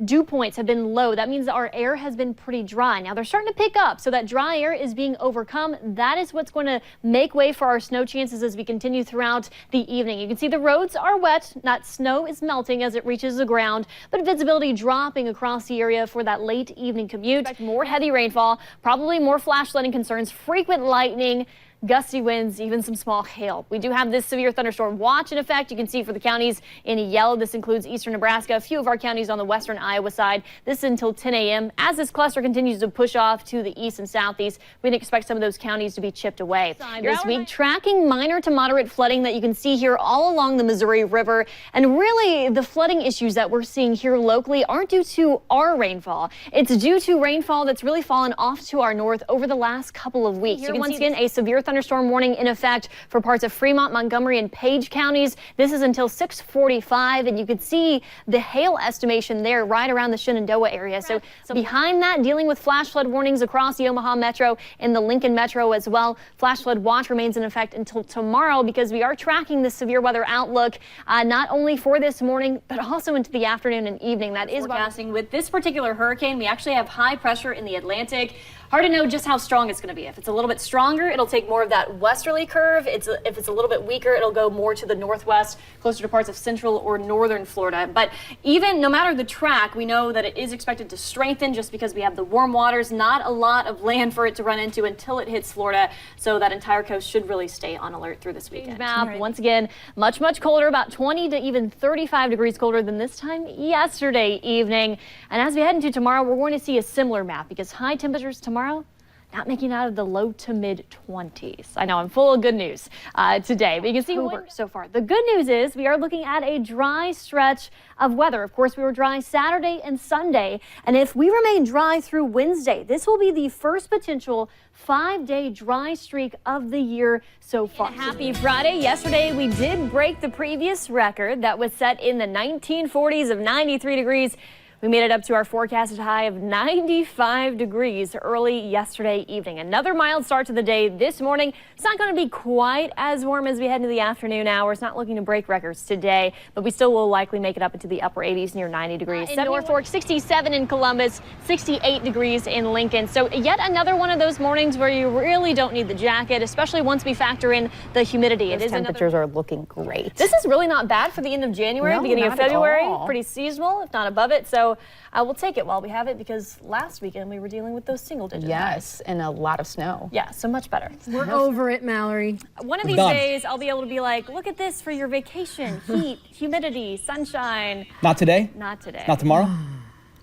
Dew points have been low. That means our air has been pretty dry. Now they're starting to pick up, so that dry air is being overcome. That is what's going to make way for our snow chances as we continue throughout the evening. You can see the roads are wet. That snow is melting as it reaches the ground, but visibility dropping across the area for that late evening commute. Expect more heavy rainfall, probably more flash flooding concerns, frequent lightning, gusty winds, even some small hail. We do have this severe thunderstorm watch in effect. You can see for the counties in yellow. This includes eastern Nebraska, a few of our counties on the western Iowa side. This is until 10 a.m. As this cluster continues to push off to the east and southeast, we can expect some of those counties to be chipped away. This week, tracking minor to moderate flooding that you can see here all along the Missouri River. And really, the flooding issues that we're seeing here locally aren't due to our rainfall. It's due to rainfall that's really fallen off to our north over the last couple of weeks. Here, once again, a severe thunderstorm warning in effect for parts of Fremont, Montgomery, and Page counties. This is until 6:45, and you can see the hail estimation there right around the Shenandoah area. So behind that, dealing with flash flood warnings across the Omaha Metro and the Lincoln Metro as well. Flash flood watch remains in effect until tomorrow because we are tracking this severe weather outlook not only for this morning, but also into the afternoon and evening. That is forecasting with this particular hurricane. We actually have high pressure in the Atlantic. Hard to know just how strong it's going to be. If it's a little bit stronger, it'll take more of that westerly curve. If it's a little bit weaker, it'll go more to the northwest, closer to parts of central or northern Florida. But even no matter the track, we know that it is expected to strengthen just because we have the warm waters, not a lot of land for it to run into until it hits Florida. So that entire coast should really stay on alert through this weekend. Map, once again, much colder, about 20 to even 35 degrees colder than this time yesterday evening. And as we head into tomorrow, we're going to see a similar map because high temperatures tomorrow not making out of the low to mid 20s. I know I'm full of good news today, but you can see so far. The good news is we are looking at a dry stretch of weather. Of course, we were dry Saturday and Sunday, and if we remain dry through Wednesday, this will be the first potential 5-day dry streak of the year so far. Happy Friday. Yesterday, we did break the previous record that was set in the 1940s of 93 degrees. We made it up to our forecasted high of 95 degrees early yesterday evening. Another mild start to the day this morning. It's not going to be quite as warm as we head into the afternoon hours. Not looking to break records today, but we still will likely make it up into the upper 80s near 90 degrees. In Norfolk, 67 in Columbus, 68 degrees in Lincoln. So yet another one of those mornings where you really don't need the jacket, especially once we factor in the humidity. Those temperatures are looking great. This is really not bad for the end of January, beginning of February. Pretty seasonal, if not above it. So I will take it while we have it because last weekend we were dealing with those single digits. Yes, and a lot of snow. Yeah, so much better. We're over it, Mallory. One of these days I'll be able to be like, look at this for your vacation. Heat, humidity, sunshine. Not today? Not today. Not tomorrow?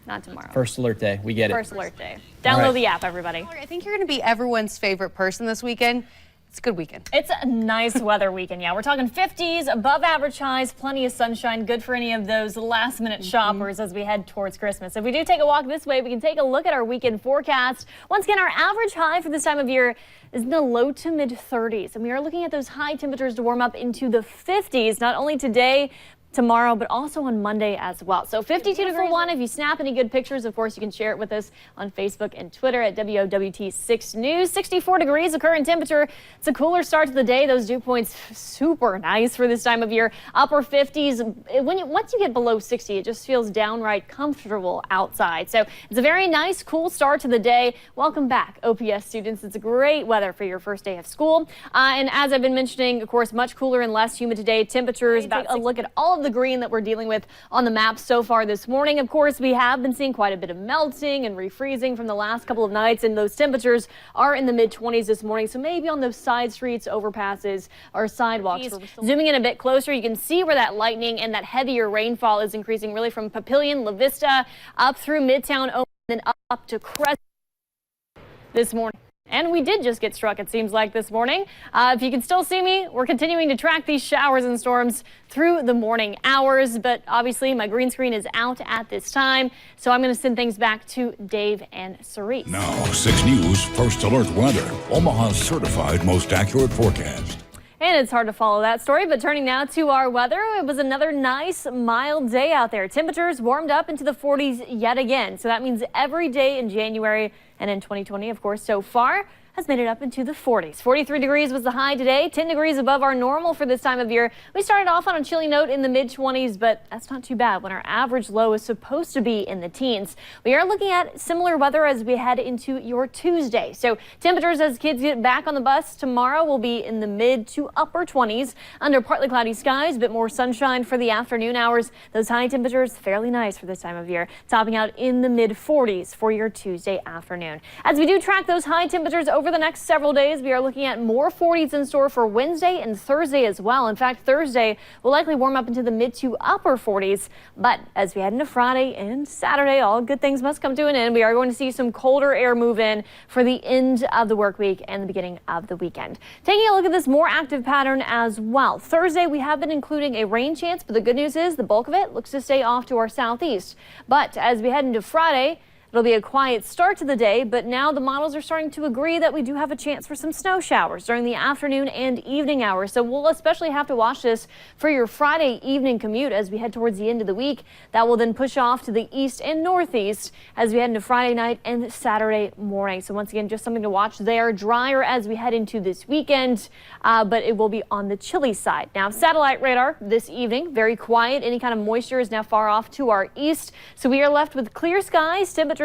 Not tomorrow. First alert day. We get it. First alert day. Download the app, everybody. I think you're going to be everyone's favorite person this weekend. It's a good weekend. It's a nice weather weekend. Yeah, we're talking 50s, above average highs, plenty of sunshine, good for any of those last minute shoppers as we head towards Christmas. If we do take a walk this way, we can take a look at our weekend forecast. Once again, our average high for this time of year is in the low to mid 30s. And we are looking at those high temperatures to warm up into the 50s, not only today, tomorrow, but also on Monday as well. So 52 degrees. If you snap any good pictures, of course, you can share it with us on Facebook and Twitter at WOWT 6 News. 64 degrees, the current temperature. It's a cooler start to the day. Those dew points super nice for this time of year. Upper 50s. Once you get below 60, it just feels downright comfortable outside. So it's a very nice, cool start to the day. Welcome back, OPS students. It's great weather for your first day of school. And as I've been mentioning, of course, much cooler and less humid today. Temperatures about a look at all of the green that we're dealing with on the map so far this morning. Of course, we have been seeing quite a bit of melting and refreezing from the last couple of nights, and those temperatures are in the mid-20s this morning. So maybe on those side streets, overpasses, or sidewalks. Zooming in a bit closer, you can see where that lightning and that heavier rainfall is increasing, really from Papillion, La Vista, up through Midtown, Omaha, and then up to Crescent this morning. And we did just get struck, it seems like, this morning. If you can still see me, we're continuing to track these showers and storms through the morning hours. But obviously, my green screen is out at this time. So I'm going to send things back to Dave and Cerise. Now, 6 News First Alert Weather, Omaha's certified most accurate forecast. And it's hard to follow that story, but turning now to our weather, it was another nice, mild day out there. Temperatures warmed up into the 40s yet again. So that means every day in January and in 2020, of course, so far has made it up into the 40s. 43 degrees was the high today, 10 degrees above our normal for this time of year. We started off on a chilly note in the mid-20s, but that's not too bad when our average low is supposed to be in the teens. We are looking at similar weather as we head into your Tuesday. So temperatures as kids get back on the bus tomorrow will be in the mid to upper 20s under partly cloudy skies, a bit more sunshine for the afternoon hours. Those high temperatures fairly nice for this time of year, topping out in the mid 40s for your Tuesday afternoon. As we do track those high temperatures over the next several days, we are looking at more 40s in store for Wednesday and Thursday as well. In fact, Thursday will likely warm up into the mid to upper 40s. But as we head into Friday and Saturday, all good things must come to an end. We are going to see some colder air move in for the end of the work week and the beginning of the weekend. Taking a look at this more active pattern as well. Thursday, we have been including a rain chance, but the good news is the bulk of it looks to stay off to our southeast. But as we head into Friday, it'll be a quiet start to the day, but now the models are starting to agree that we do have a chance for some snow showers during the afternoon and evening hours. So we'll especially have to watch this for your Friday evening commute as we head towards the end of the week. That will then push off to the east and northeast as we head into Friday night and Saturday morning. So once again, just something to watch there. Drier as we head into this weekend, but it will be on the chilly side. Now, satellite radar this evening, very quiet. Any kind of moisture is now far off to our east. So we are left with clear skies, temperatures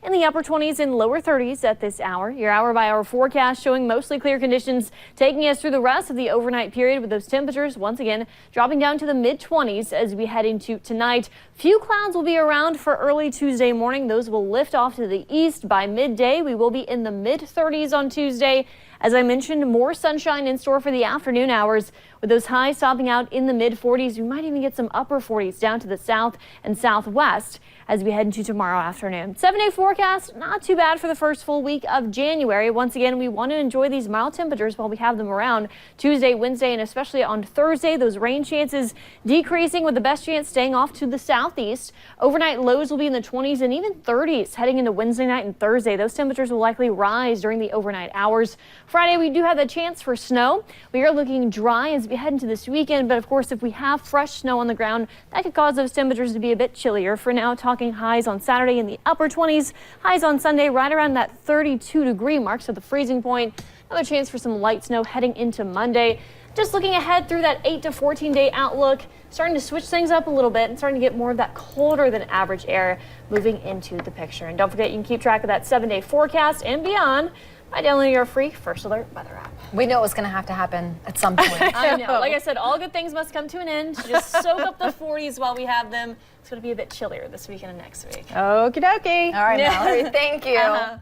in the upper 20s and lower 30s at this hour. Your hour-by-hour forecast showing mostly clear conditions, taking us through the rest of the overnight period with those temperatures once again dropping down to the mid-20s as we head into tonight. Few clouds will be around for early Tuesday morning. Those will lift off to the east by midday. We will be in the mid-30s on Tuesday. As I mentioned, more sunshine in store for the afternoon hours with those highs topping out in the mid-40s. We might even get some upper 40s down to the south and southwest as we head into tomorrow afternoon. 7-day forecast, not too bad for the first full week of January. Once again, we want to enjoy these mild temperatures while we have them around Tuesday, Wednesday, and especially on Thursday. Those rain chances decreasing with the best chance staying off to the southeast. Overnight lows will be in the 20s and even 30s heading into Wednesday night and Thursday. Those temperatures will likely rise during the overnight hours. Friday, we do have a chance for snow. We are looking dry as we head into this weekend, but of course, if we have fresh snow on the ground, that could cause those temperatures to be a bit chillier. For now, talking highs on Saturday in the upper 20s, highs on Sunday right around that 32-degree mark, so the freezing point. Another chance for some light snow heading into Monday. Just looking ahead through that 8 to 14-day outlook, starting to switch things up a little bit and starting to get more of that colder than average air moving into the picture. And don't forget, you can keep track of that 7-day forecast and beyond by downloading your free First Alert weather app. We know it was going to have to happen at some point. I know. Like I said, all good things must come to an end. Just soak up the 40s while we have them. It's going to be a bit chillier this weekend and next week. Okie dokie. All right, Mallory, thank you.